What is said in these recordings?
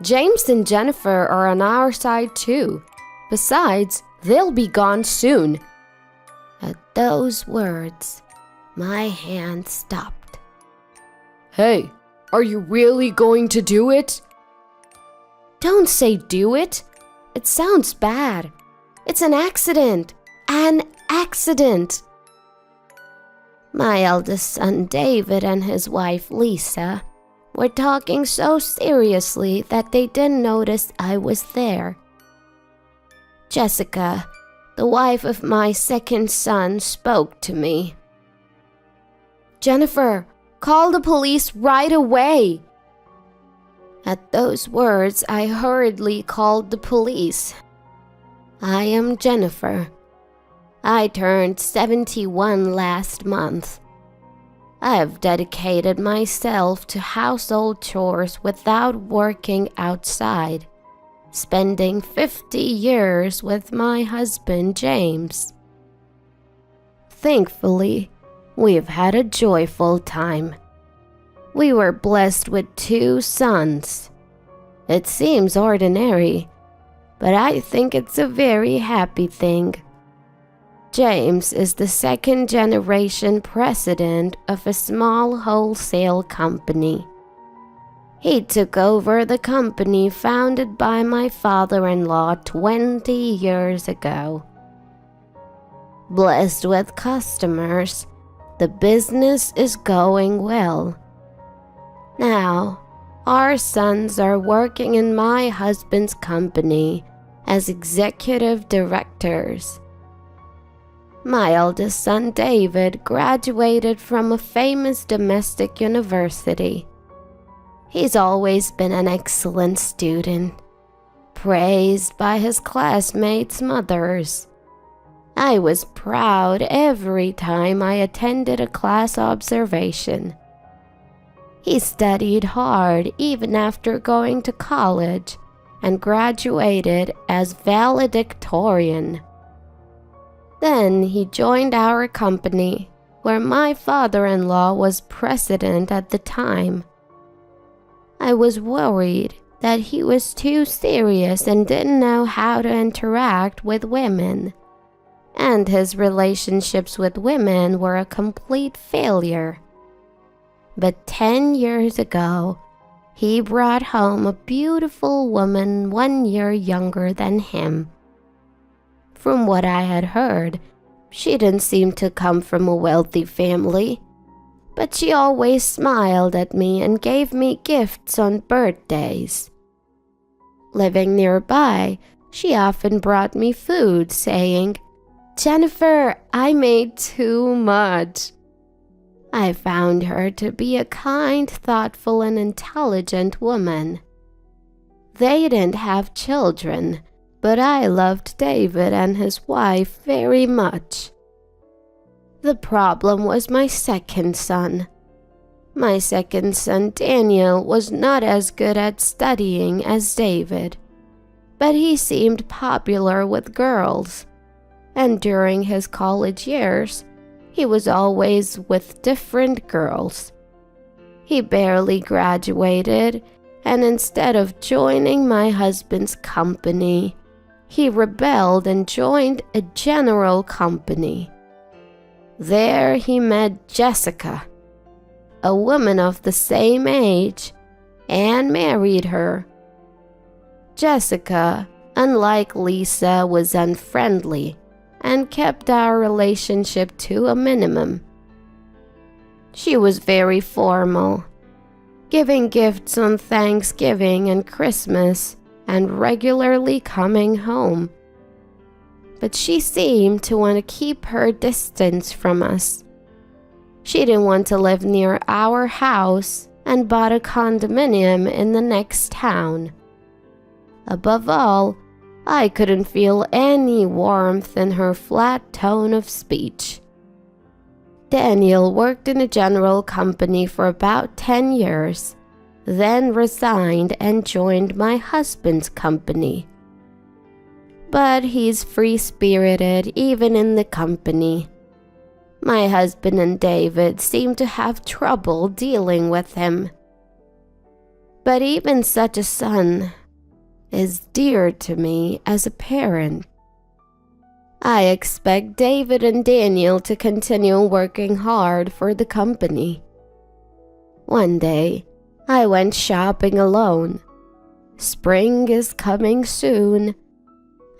James and Jennifer are on our side too. Besides, they'll be gone soon." At those words, my hand stopped. "Hey, are you really going to do it?" "Don't say do it. It sounds bad. It's an accident. An accident." My eldest son David and his wife Lisa were talking so seriously that they didn't notice I was there. Jessica, the wife of my second son, spoke to me. "Jennifer, call the police right away." At those words, I hurriedly called the police. I am Jennifer. I turned 71 last month. I have dedicated myself to household chores without working outside, spending 50 years with my husband James. Thankfully, we've had a joyful time. We were blessed with 2 sons. It seems ordinary, but I think it's a very happy thing. James is the second-generation president of a small wholesale company. He took over the company founded by my father-in-law 20 years ago. Blessed with customers, the business is going well. Now, our sons are working in my husband's company as executive directors. My eldest son David graduated from a famous domestic university. He's always been an excellent student, praised by his classmates' mothers. I was proud every time I attended a class observation. He studied hard even after going to college and graduated as valedictorian. Then he joined our company, where my father-in-law was president at the time. I was worried that he was too serious and didn't know how to interact with women, and his relationships with women were a complete failure. But 10 years ago, he brought home a beautiful woman 1 year younger than him. From what I had heard, she didn't seem to come from a wealthy family, but she always smiled at me and gave me gifts on birthdays. Living nearby, she often brought me food, saying, "Jennifer, I made too much." I found her to be a kind, thoughtful, and intelligent woman. They didn't have children, but I loved David and his wife very much. The problem was my second son. My second son, Daniel, was not as good at studying as David, but he seemed popular with girls, and during his college years, he was always with different girls. He barely graduated, and instead of joining my husband's company, he rebelled and joined a general company. There he met Jessica, a woman of the same age, and married her. Jessica, unlike Lisa, was unfriendly and kept our relationship to a minimum. She was very formal, giving gifts on Thanksgiving and Christmas and regularly coming home. But she seemed to want to keep her distance from us. She didn't want to live near our house and bought a condominium in the next town. Above all, I couldn't feel any warmth in her flat tone of speech. Daniel worked in a general company for about 10 years, then resigned and joined my husband's company. But he's free-spirited even in the company. My husband and David seem to have trouble dealing with him. But even such a son is dear to me as a parent. I expect David and Daniel to continue working hard for the company. One day, I went shopping alone. Spring is coming soon.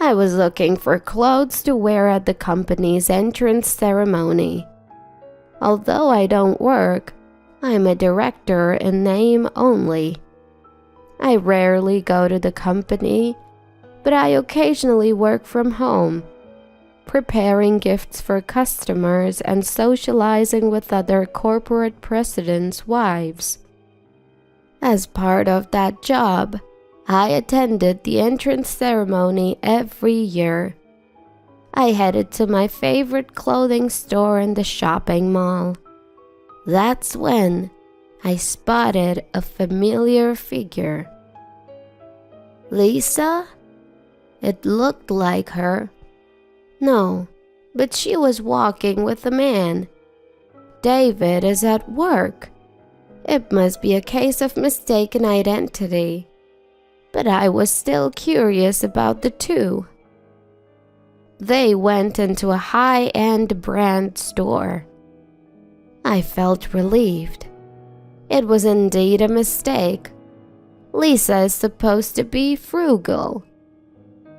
I was looking for clothes to wear at the company's entrance ceremony. Although I don't work, I'm a director in name only. I rarely go to the company, but I occasionally work from home, preparing gifts for customers and socializing with other corporate presidents' wives. As part of that job, I attended the entrance ceremony every year. I headed to my favorite clothing store in the shopping mall. That's when I spotted a familiar figure. Lisa? It looked like her. No, but she was walking with a man. David is at work. It must be a case of mistaken identity. But I was still curious about the two. They went into a high-end brand store. I felt relieved. It was indeed a mistake. Lisa is supposed to be frugal.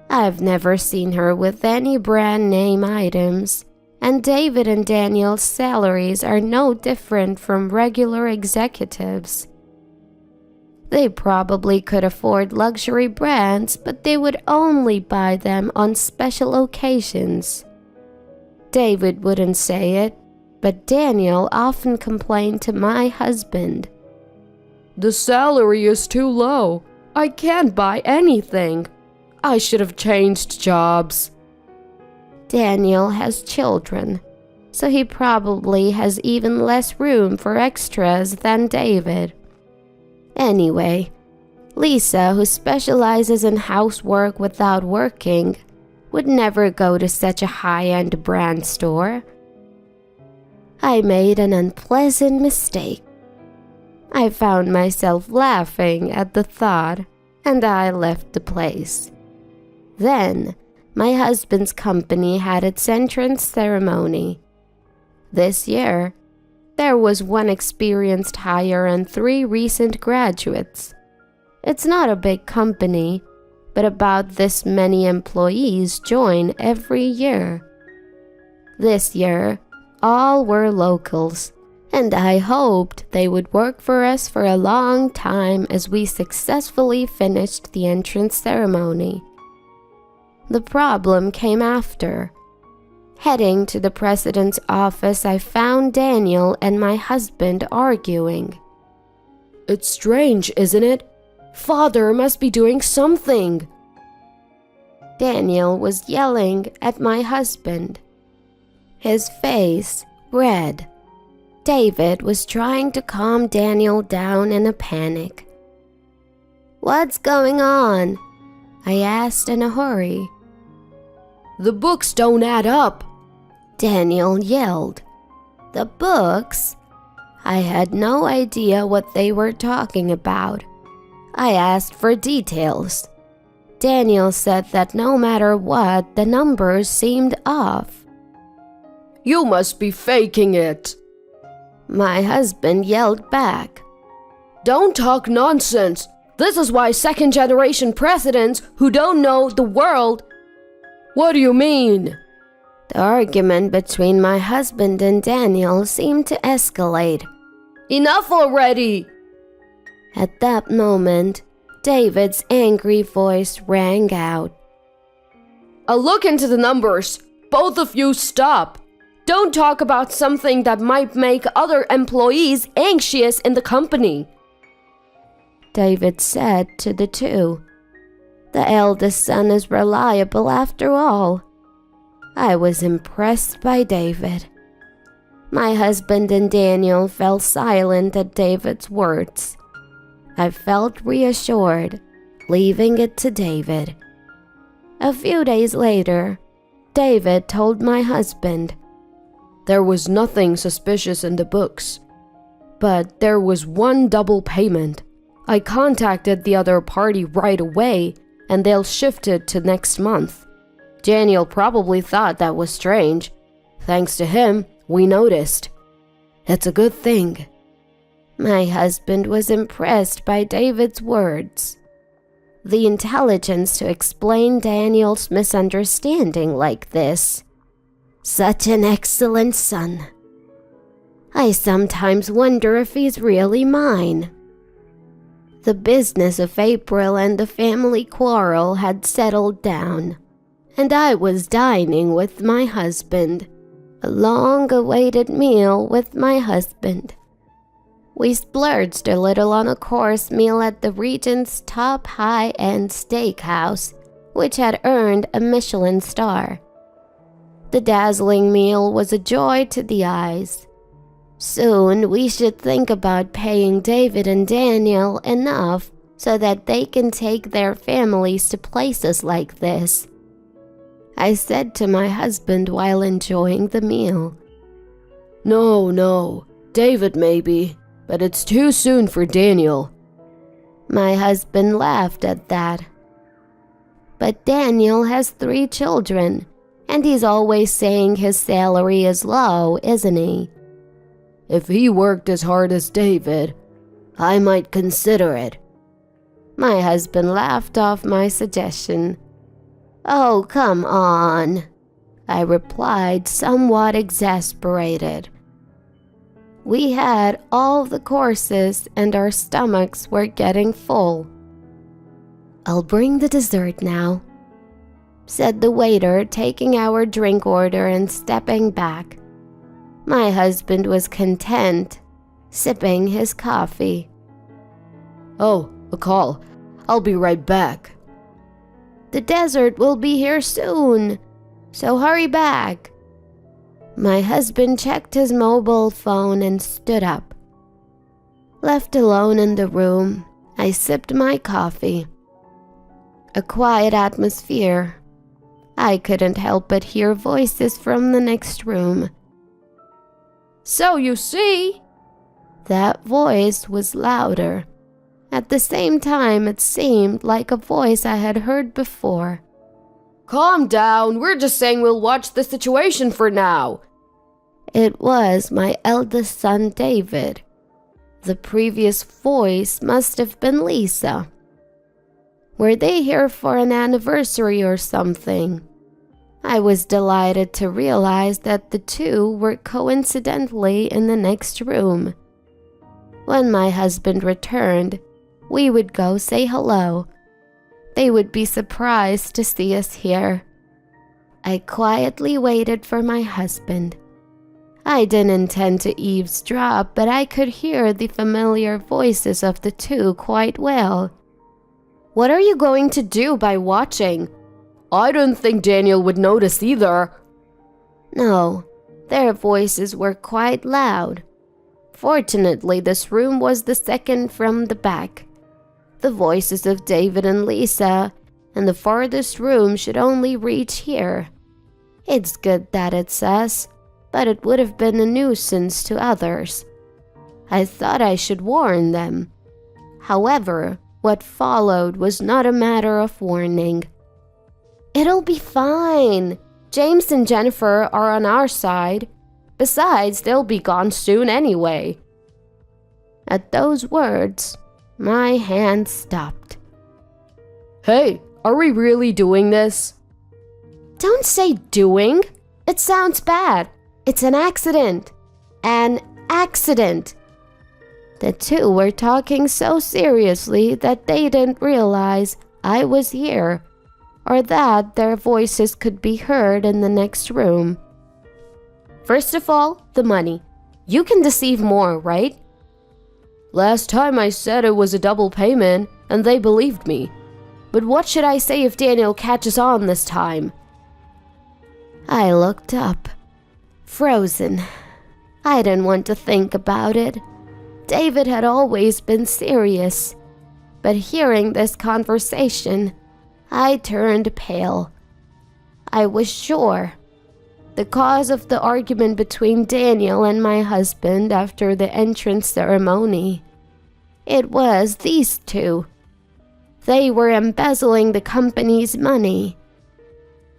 I've never seen her with any brand name items, and David and Daniel's salaries are no different from regular executives. They probably could afford luxury brands, but they would only buy them on special occasions. David wouldn't say it, but Daniel often complained to my husband. The salary is too low. I can't buy anything. I should have changed jobs. Daniel has children, so he probably has even less room for extras than David. Anyway, Lisa, who specializes in housework without working, would never go to such a high-end brand store. I made an unpleasant mistake. I found myself laughing at the thought, and I left the place. Then, my husband's company had its entrance ceremony. This year, there was one experienced hire and 3 recent graduates. It's not a big company, but about this many employees join every year. This year, all were locals, and I hoped they would work for us for a long time as we successfully finished the entrance ceremony. The problem came after. Heading to the president's office, I found Daniel and my husband arguing. It's strange, isn't it? Father must be doing something. Daniel was yelling at my husband, his face red. David was trying to calm Daniel down in a panic. "What's going on?" I asked in a hurry. The books don't add up, Daniel yelled. The books? I had no idea what they were talking about. I asked for details. Daniel said that no matter what, the numbers seemed off. You must be faking it. My husband yelled back. Don't talk nonsense. This is why second-generation presidents who don't know the world. What do you mean? The argument between my husband and Daniel seemed to escalate. Enough already! At that moment, David's angry voice rang out. I'll look into the numbers. Both of you stop. Don't talk about something that might make other employees anxious in the company. David said to the two. The eldest son is reliable after all. I was impressed by David. My husband and Daniel fell silent at David's words. I felt reassured, leaving it to David. A few days later, David told my husband, There was nothing suspicious in the books, but there was one double payment. I contacted the other party right away, and they'll shift it to next month. Daniel probably thought that was strange. Thanks to him, we noticed. It's a good thing." My husband was impressed by David's words. The intelligence to explain Daniel's misunderstanding like this. Such an excellent son. I sometimes wonder if he's really mine. The business of April and the family quarrel had settled down, and I was dining with my husband, a long-awaited meal with my husband. We splurged a little on a course meal at the region's top high-end steakhouse, which had earned a Michelin star. The dazzling meal was a joy to the eyes. Soon we should think about paying David and Daniel enough so that they can take their families to places like this, I said to my husband while enjoying the meal. No, David maybe, but it's too soon for Daniel." My husband laughed at that. But Daniel has 3 children, and he's always saying his salary is low, isn't he? "If he worked as hard as David, I might consider it." My husband laughed off my suggestion. "Oh, come on," I replied, somewhat exasperated. We had all the courses and our stomachs were getting full. "I'll bring the dessert now," said the waiter, taking our drink order and stepping back. My husband was content, sipping his coffee. "Oh, a call. I'll be right back." "The dessert will be here soon, so hurry back." My husband checked his mobile phone and stood up. Left alone in the room, I sipped my coffee. A quiet atmosphere. I couldn't help but hear voices from the next room. "So you see," that voice was louder. At the same time, it seemed like a voice I had heard before. "Calm down, we're just saying we'll watch the situation for now." It was my eldest son, David. The previous voice must have been Lisa. Were they here for an anniversary or something? I was delighted to realize that the two were coincidentally in the next room. When my husband returned, we would go say hello. They would be surprised to see us here. I quietly waited for my husband. I didn't intend to eavesdrop, but I could hear the familiar voices of the two quite well. "What are you going to do by watching? I don't think Daniel would notice either." No, their voices were quite loud. Fortunately, this room was the second from the back. The voices of David and Lisa and the farthest room should only reach here. It's good that it's us, but it would have been a nuisance to others. I thought I should warn them. However, what followed was not a matter of warning. "It'll be fine. James and Jennifer are on our side. Besides, they'll be gone soon anyway." At those words, my hand stopped. "Hey, are we really doing this?" "Don't say doing. It sounds bad. It's an accident. An accident." The two were talking so seriously that they didn't realize I was here, or that their voices could be heard in the next room. "First of all, the money. You can deceive more, right?" "Last time I said it was a double payment, and they believed me. But what should I say if Daniel catches on this time?" I looked up, frozen. I didn't want to think about it. David had always been serious, but hearing this conversation, I turned pale. I was sure. The cause of the argument between Daniel and my husband after the entrance ceremony. It was these two. They were embezzling the company's money.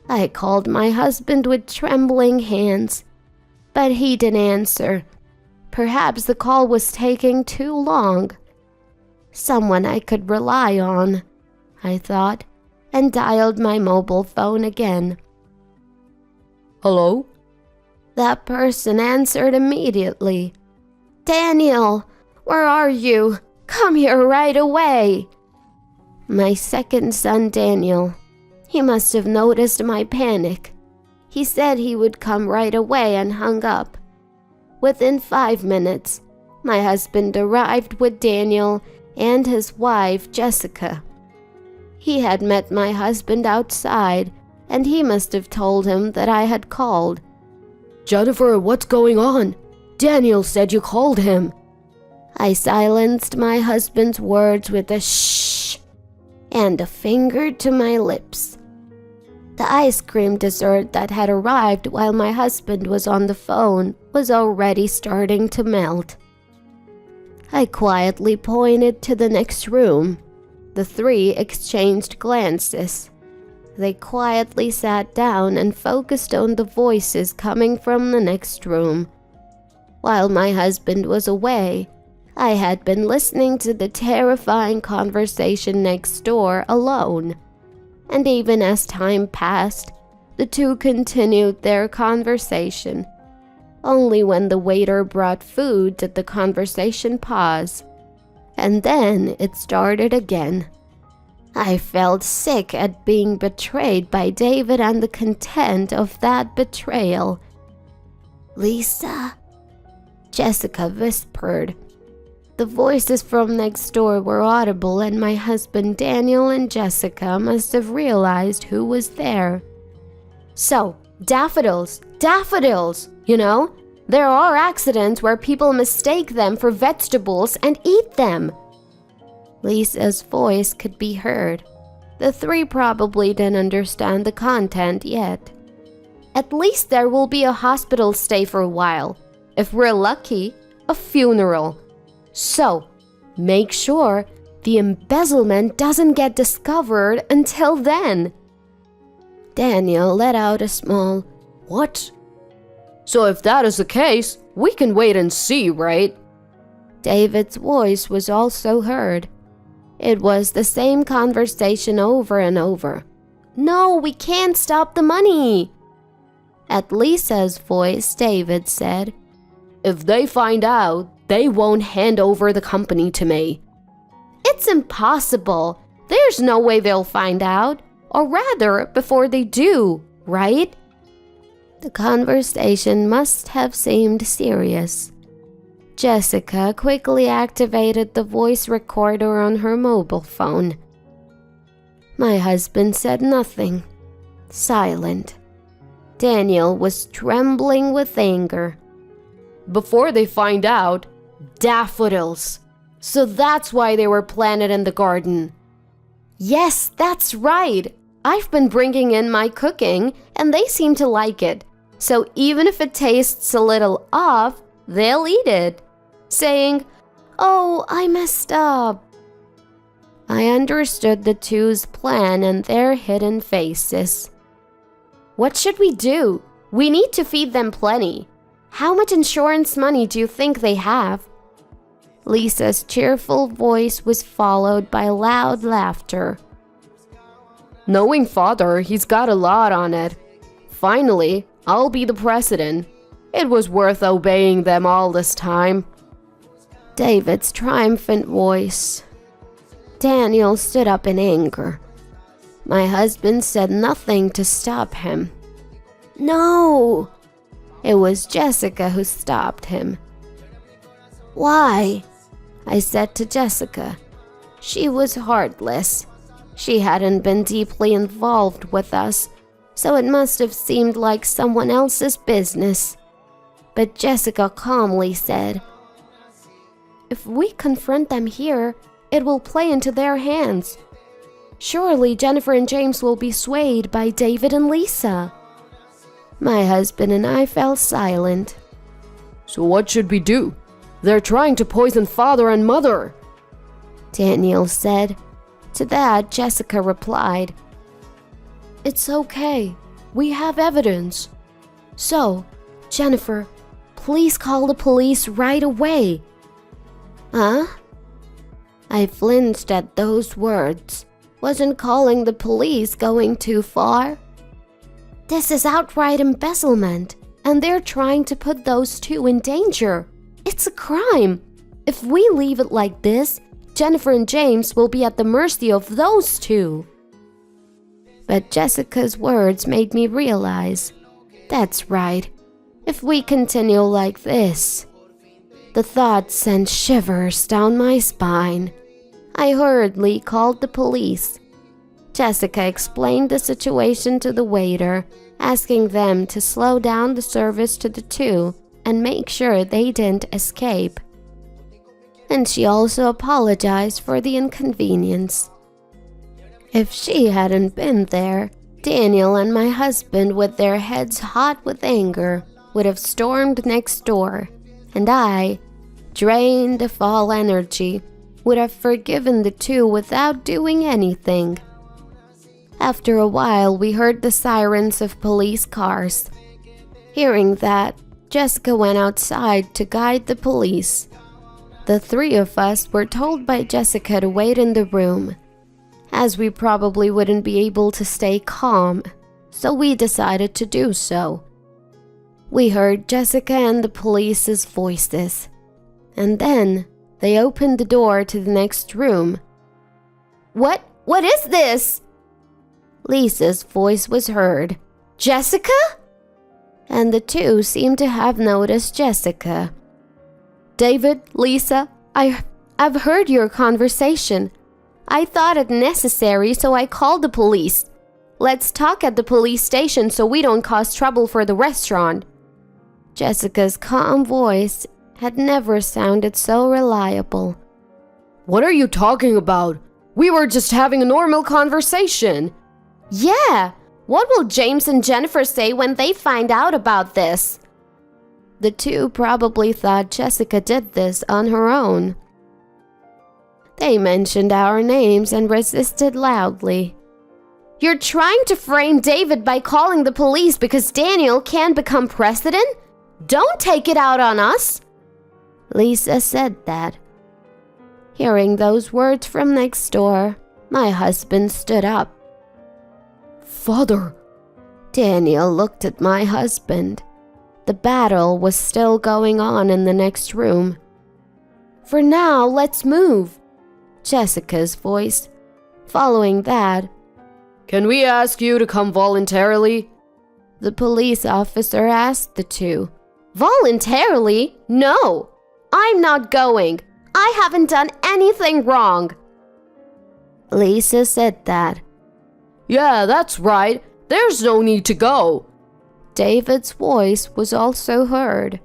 I called my husband with trembling hands, but he didn't answer. Perhaps the call was taking too long. Someone I could rely on, I thought, and dialed my mobile phone again. Hello? That person answered immediately. "Daniel, where are you? Come here right away." My second son, Daniel. He must have noticed my panic. He said he would come right away and hung up. Within 5 minutes, my husband arrived with Daniel and his wife, Jessica. He had met my husband outside, and he must have told him that I had called. Jennifer, what's going on? Daniel said you called him. I silenced my husband's words with a shh and a finger to my lips. The ice cream dessert that had arrived while my husband was on the phone was already starting to melt. I quietly pointed to the next room. The three exchanged glances. They quietly sat down and focused on the voices coming from the next room. While my husband was away, I had been listening to the terrifying conversation next door alone. And even as time passed, the two continued their conversation. Only when the waiter brought food did the conversation pause. And then it started again. I felt sick at being betrayed by David and the content of that betrayal. "Lisa?" Jessica whispered. The voices from next door were audible, and my husband Daniel and Jessica must have realized who was there. "So, daffodils, you know? There are accidents where people mistake them for vegetables and eat them." Lisa's voice could be heard. The three probably didn't understand the content yet. "At least there will be a hospital stay for a while. If we're lucky, a funeral. So, make sure the embezzlement doesn't get discovered until then." Daniel let out a small, "What?" "So if that is the case, we can wait and see, right?" David's voice was also heard. It was the same conversation over and over. "No, we can't stop the money." At Lisa's voice, David said, "If they find out, they won't hand over the company to me." "It's impossible. There's no way they'll find out. Or rather, before they do, right?" The conversation must have seemed serious. Jessica quickly activated the voice recorder on her mobile phone. My husband said nothing. Silent. Daniel was trembling with anger. "Before they find out, daffodils. So that's why they were planted in the garden." "Yes, that's right. I've been bringing in my cooking, and they seem to like it. So even if it tastes a little off, they'll eat it, saying, 'Oh, I messed up.'" I understood the two's plan and their hidden faces. "What should we do? We need to feed them plenty. How much insurance money do you think they have?" Lisa's cheerful voice was followed by loud laughter. "Knowing father, he's got a lot on it. Finally, I'll be the president. It was worth obeying them all this time." David's triumphant voice. Daniel stood up in anger. My husband said nothing to stop him. "No!" It was Jessica who stopped him. "Why?" I said to Jessica. She was heartless. She hadn't been deeply involved with us, so it must have seemed like someone else's business. But Jessica calmly said, "If we confront them here, it will play into their hands. Surely Jennifer and James will be swayed by David and Lisa." My husband and I fell silent. "So what should we do? They're trying to poison father and mother." Daniel said. To that, Jessica replied, "It's okay. We have evidence. So, Jennifer, please call the police right away." "Huh?" I flinched at those words. Wasn't calling the police going too far? This is outright embezzlement, and they're trying to put those two in danger. It's a crime. If we leave it like this, Jennifer and James will be at the mercy of those two. But Jessica's words made me realize, that's right, if we continue like this. The thought sent shivers down my spine. I hurriedly called the police. Jessica explained the situation to the waiter, asking them to slow down the service to the two and make sure they didn't escape. And she also apologized for the inconvenience. If she hadn't been there, Daniel and my husband, with their heads hot with anger, would have stormed next door, and I, drained of all energy, would have forgiven the two without doing anything. After a while, we heard the sirens of police cars. Hearing that, Jessica went outside to guide the police. The three of us were told by Jessica to wait in the room, as we probably wouldn't be able to stay calm, so we decided to do so. We heard Jessica and the police's voices, and then they opened the door to the next room. What is this?" Lisa's voice was heard. "Jessica?" And the two seemed to have noticed Jessica. "David, Lisa, I've heard your conversation. I thought it necessary, so I called the police. Let's talk at the police station so we don't cause trouble for the restaurant." Jessica's calm voice had never sounded so reliable. "What are you talking about? We were just having a normal conversation." "Yeah, what will James and Jennifer say when they find out about this?" The two probably thought Jessica did this on her own. They mentioned our names and resisted loudly. "You're trying to frame David by calling the police because Daniel can't become president? Don't take it out on us." Lisa said that. Hearing those words from next door, my husband stood up. "Father." Daniel looked at my husband. The battle was still going on in the next room. "For now, let's move." Jessica's voice. Following that, "Can we ask you to come voluntarily?" the police officer asked the two. "Voluntarily? No, I'm not going. I haven't done anything wrong." Lisa said that. "Yeah, that's right. There's no need to go." David's voice was also heard.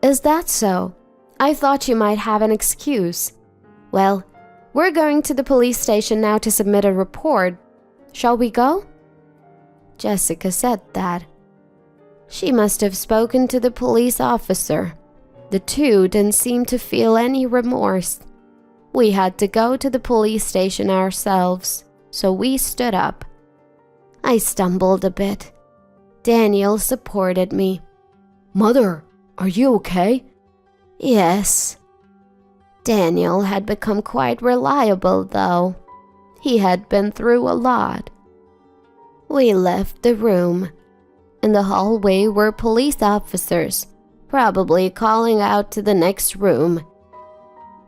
"Is that so? I thought you might have an excuse. Well, we're going to the police station now to submit a report. Shall we go?" Jessica said that. She must have spoken to the police officer. The two didn't seem to feel any remorse. We had to go to the police station ourselves, so we stood up. I stumbled a bit. Daniel supported me. "Mother, are you okay?" "Yes." Daniel had become quite reliable, though. He had been through a lot. We left the room. In the hallway were police officers, probably calling out to the next room.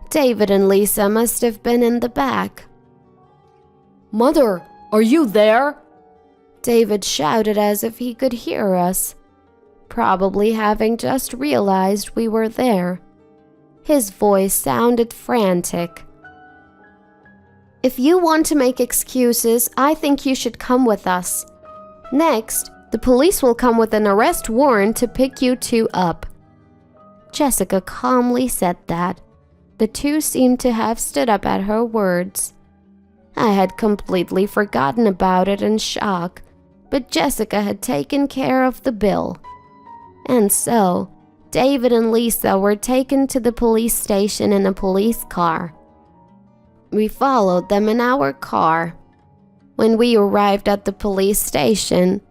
David and Lisa must have been in the back. "Mother, are you there?" David shouted as if he could hear us, probably having just realized we were there. His voice sounded frantic. "If you want to make excuses, I think you should come with us. Next, the police will come with an arrest warrant to pick you two up." Jessica calmly said that. The two seemed to have stood up at her words. I had completely forgotten about it in shock, but Jessica had taken care of the bill. And so, David and Lisa were taken to the police station in a police car. We followed them in our car. When we arrived at the police station,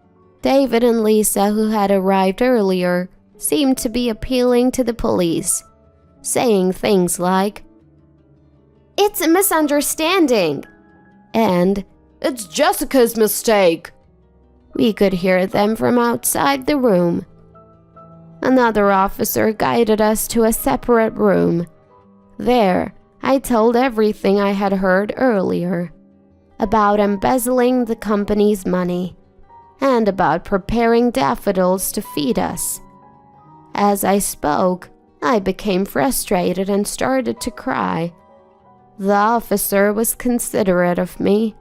David and Lisa, who had arrived earlier, seemed to be appealing to the police, saying things like, "It's a misunderstanding," and "It's Jessica's mistake." we could hear them from outside the room. Another officer guided us to a separate room. There, I told everything I had heard earlier about embezzling the company's money and about preparing daffodils to feed us. As I spoke, I became frustrated and started to cry. The officer was considerate of me.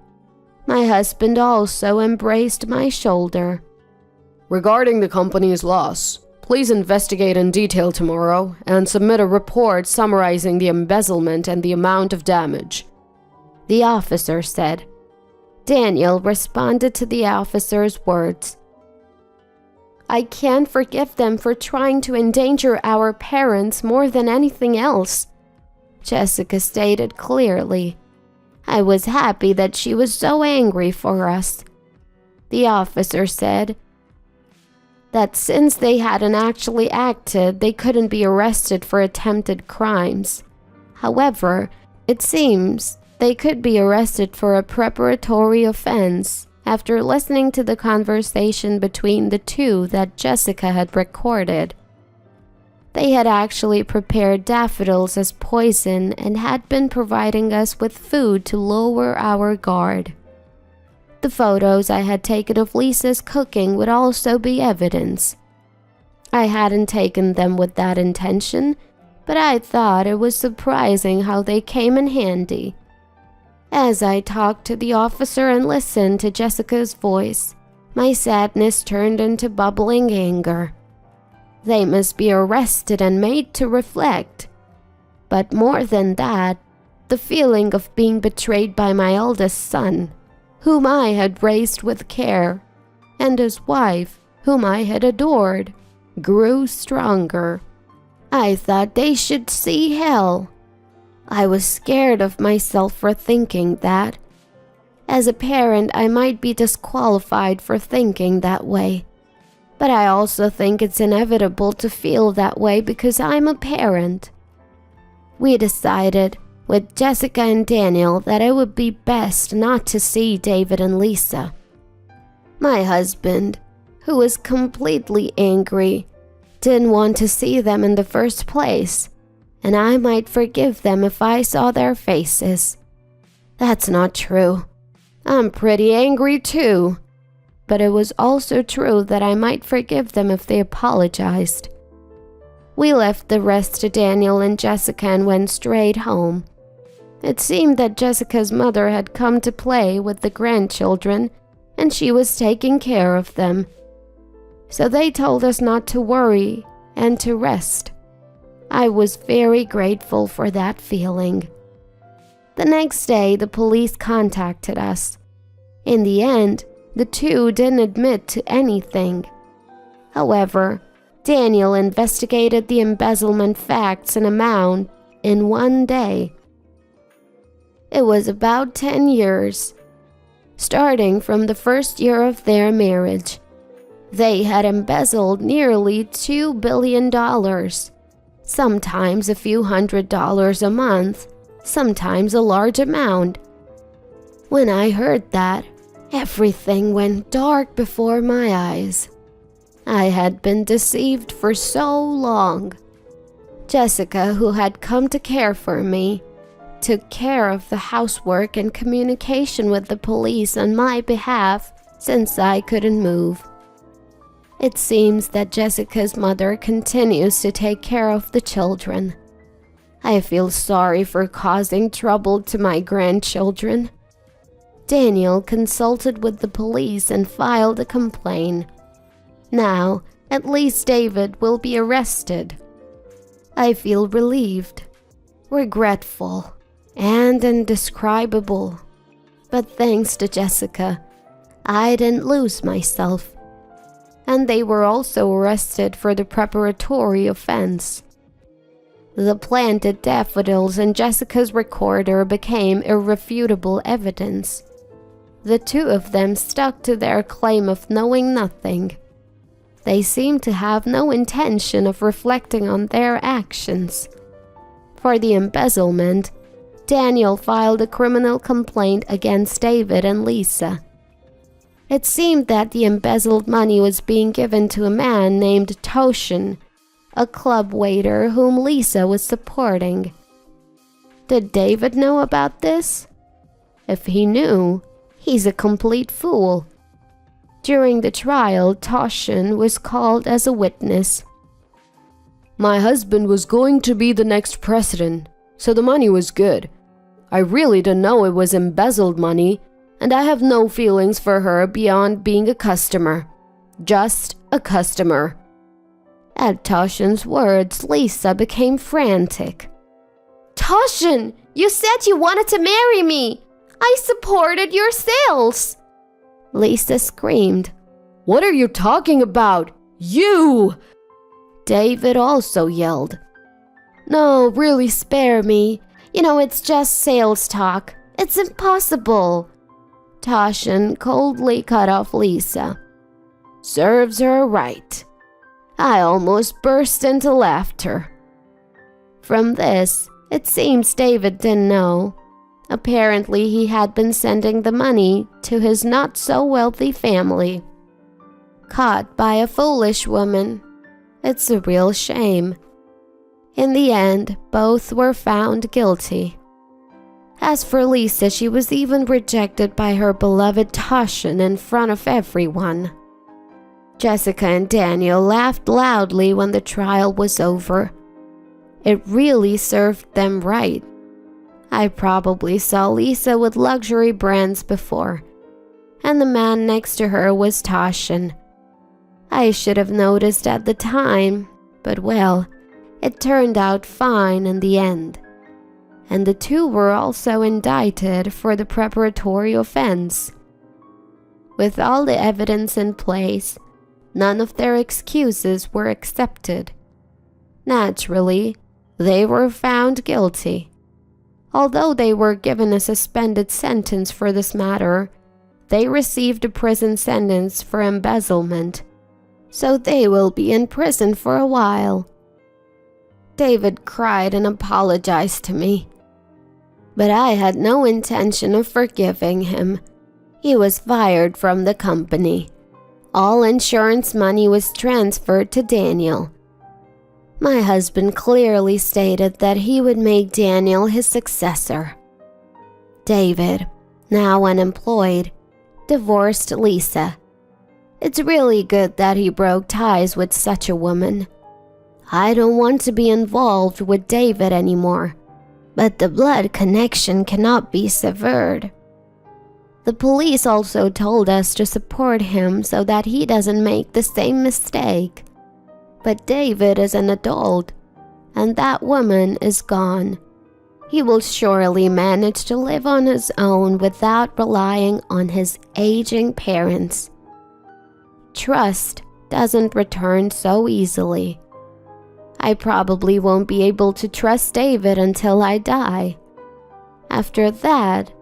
My husband also embraced my shoulder. "Regarding the company's loss, please investigate in detail tomorrow and submit a report summarizing the embezzlement and the amount of damage," the officer said. Daniel responded to the officer's words. "I can't forgive them for trying to endanger our parents more than anything else," Jessica stated clearly. I was happy that she was so angry for us. The officer said that since they hadn't actually acted, they couldn't be arrested for attempted crimes. However, it seems they could be arrested for a preparatory offense after listening to the conversation between the two that Jessica had recorded. They had actually prepared daffodils as poison and had been providing us with food to lower our guard. The photos I had taken of Lisa's cooking would also be evidence. I hadn't taken them with that intention, but I thought it was surprising how they came in handy. As I talked to the officer and listened to Jessica's voice, my sadness turned into bubbling anger. They must be arrested and made to reflect. But more than that, the feeling of being betrayed by my eldest son, whom I had raised with care, and his wife, whom I had adored, grew stronger. I thought they should see hell. I was scared of myself for thinking that. As a parent, I might be disqualified for thinking that way. But I also think it's inevitable to feel that way because I'm a parent. We decided, with Jessica and Daniel, that it would be best not to see David and Lisa. My husband, who was completely angry, didn't want to see them in the first place, and I might forgive them if I saw their faces. That's not true. I'm pretty angry too. But it was also true that I might forgive them if they apologized. We left the rest to Daniel and Jessica and went straight home. It seemed that Jessica's mother had come to play with the grandchildren, and she was taking care of them. So they told us not to worry and to rest. I was very grateful for that feeling. The next day, the police contacted us. In the end, the two didn't admit to anything. However, Daniel investigated the embezzlement facts and amount in one day. It was about 10 years, starting from the first year of their marriage. They had embezzled nearly $2 billion, sometimes a few $100s a month, sometimes a large amount. When I heard that, everything went dark before my eyes. I had been deceived for so long. Jessica, who had come to care for me, took care of the housework and communication with the police on my behalf since I couldn't move. It seems that Jessica's mother continues to take care of the children. I feel sorry for causing trouble to my grandchildren. Daniel consulted with the police and filed a complaint. Now, at least David will be arrested. I feel relieved, regretful, and indescribable. But thanks to Jessica, I didn't lose myself. And they were also arrested for the preparatory offense. The planted daffodils in Jessica's recorder became irrefutable evidence. The two of them stuck to their claim of knowing nothing. They seemed to have no intention of reflecting on their actions. For the embezzlement, Daniel filed a criminal complaint against David and Lisa. It seemed that the embezzled money was being given to a man named Toshin, a club waiter whom Lisa was supporting. Did David know about this? If he knew, he's a complete fool. During the trial, Toshin was called as a witness. My husband was going to be the next president, so the money was good. I really didn't know it was embezzled money, and I have no feelings for her beyond being a customer. Just a customer. At Toshin's words, Lisa became frantic. Toshin, you said you wanted to marry me. I supported your sales. Lisa screamed. What are you talking about? You! David also yelled. No, really, spare me. You know, it's just sales talk. It's impossible. Toshin coldly cut off Lisa. Serves her right. I almost burst into laughter. From this, it seems David didn't know. Apparently, he had been sending the money to his not-so-wealthy family. Caught by a foolish woman. It's a real shame. In the end, both were found guilty. As for Lisa, she was even rejected by her beloved Toshin in front of everyone. Jessica and Daniel laughed loudly when the trial was over. It really served them right. I probably saw Lisa with luxury brands before, and the man next to her was Toshin. I should have noticed at the time, but well, it turned out fine in the end. And the two were also indicted for the preparatory offense. With all the evidence in place, none of their excuses were accepted. Naturally, they were found guilty. Although they were given a suspended sentence for this matter, they received a prison sentence for embezzlement, so they will be in prison for a while. David cried and apologized to me, but I had no intention of forgiving him. He was fired from the company. All insurance money was transferred to Daniel. My husband clearly stated that he would make Daniel his successor. David, now unemployed, divorced Lisa. It's really good that he broke ties with such a woman. I don't want to be involved with David anymore, but the blood connection cannot be severed. The police also told us to support him so that he doesn't make the same mistake. But David is an adult, and that woman is gone. He will surely manage to live on his own without relying on his aging parents. Trust doesn't return so easily. I probably won't be able to trust David until I die. After that,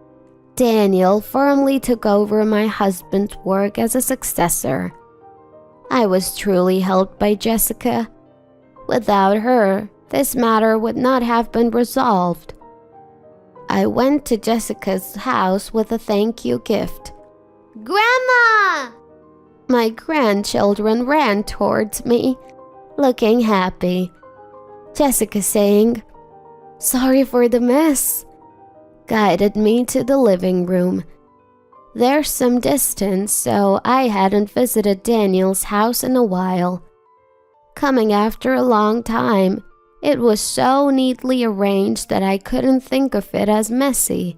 Daniel firmly took over my husband's work as a successor. I was truly helped by Jessica. Without her, this matter would not have been resolved. I went to Jessica's house with a thank you gift. Grandma! My grandchildren ran towards me, looking happy. Jessica saying, "Sorry for the mess," guided me to the living room. There's some distance, so I hadn't visited Daniel's house in a while. Coming after a long time, it was so neatly arranged that I couldn't think of it as messy.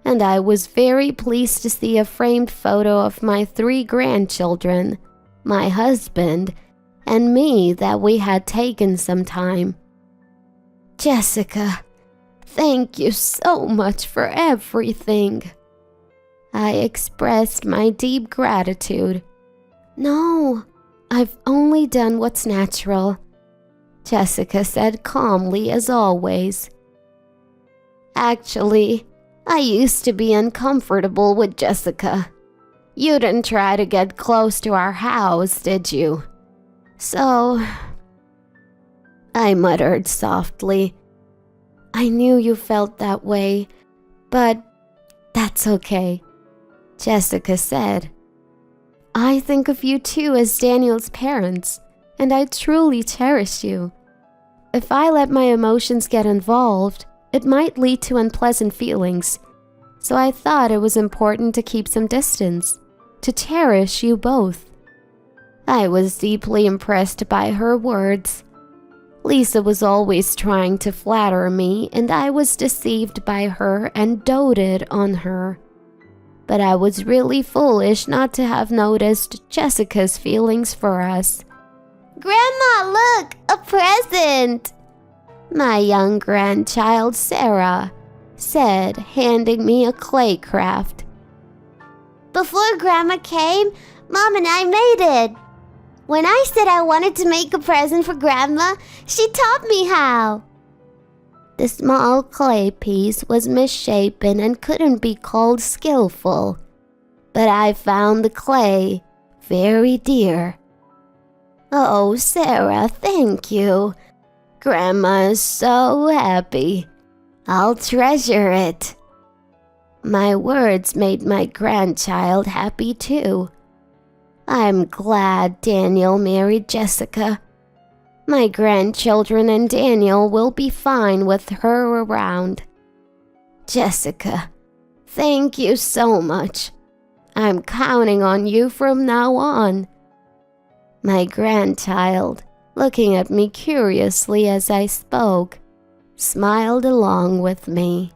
And I was very pleased to see a framed photo of my 3 grandchildren, my husband, and me that we had taken some time. Jessica, thank you so much for everything. I expressed my deep gratitude. No, I've only done what's natural. Jessica said calmly as always. Actually, I used to be uncomfortable with Jessica. You didn't try to get close to our house, did you? So, I muttered softly. I knew you felt that way, but that's okay, Jessica said. I think of you too as Daniel's parents, and I truly cherish you. If I let my emotions get involved, it might lead to unpleasant feelings, so I thought it was important to keep some distance, to cherish you both. I was deeply impressed by her words. Lisa was always trying to flatter me, and I was deceived by her and doted on her. But I was really foolish not to have noticed Jessica's feelings for us. Grandma, look! A present! My young grandchild Sarah said, handing me a clay craft. Before Grandma came, Mom and I made it. When I said I wanted to make a present for Grandma, she taught me how. The small clay piece was misshapen and couldn't be called skillful, but I found the clay very dear. Oh, Sarah, thank you. Grandma is so happy. I'll treasure it. My words made my grandchild happy too. I'm glad Daniel married Jessica. My grandchildren and Daniel will be fine with her around. Jessica, thank you so much. I'm counting on you from now on. My grandchild, looking at me curiously as I spoke, smiled along with me.